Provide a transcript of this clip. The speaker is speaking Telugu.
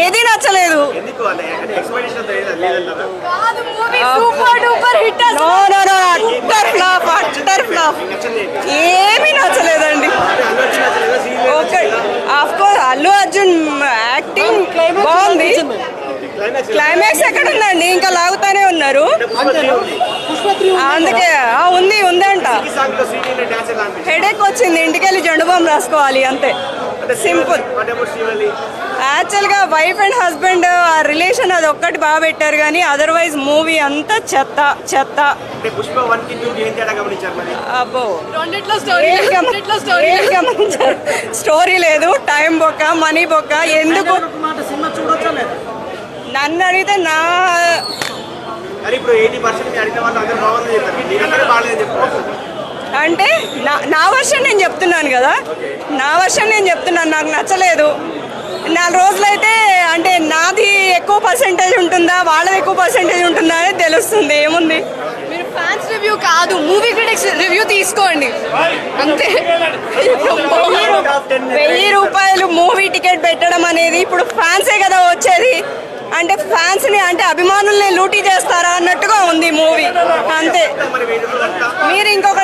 ఏది నచ్చలేదు. ఏమీ నచ్చలేదండి. Okay, of course Allu Arjun acting బాగుంది. క్లైమాక్స్ ఎక్కడ ఉందండి, ఇంకా లాగుతానే ఉన్నారు. అందుకే ఉందంట. హెడేక్ వచ్చింది, ఇంటికెళ్ళి జండు బాంబు రాసుకోవాలి అంతే, సింపుల్. యాక్చువల్గా వైఫ్ అండ్ హస్బెండ్ ఆ రిలేషన్ అది ఒక్కటి బాగా పెట్టారు, కానీ అదర్వైజ్ మూవీ అంతా చెత్త చెత్త. అబ్బో, స్టోరీ లేదు, టైం బొక్క, మనీ బొక్క. ఎందుకు నన్ను అడిగితే అంటే నా వర్షన్ నేను చెప్తున్నాను కదా, నాకు నచ్చలేదు. 4 రోజులైతే అంటే నాది ఎక్కువ పర్సెంటేజ్ ఉంటుందా, వాళ్ళది ఎక్కువ పర్సెంటేజ్ ఉంటుందా అనేది తెలుస్తుంది. ఏముంది, మీరు ఫ్యాన్స్ రివ్యూ కాదు, మూవీ క్రిటిక్స్ రివ్యూ తీసుకోండి అంతే. 1000 రూపాయలు మూవీ టికెట్ పెట్టడం అనేది ఇప్పుడు ఫ్యాన్సే కదా వచ్చేది. అంటే ఫ్యాన్స్ని అంటే అభిమానుల్ని లూటీ చేస్తారా అన్నట్టుగా ఉంది మూవీ అంతే. మీరు ఇంకొక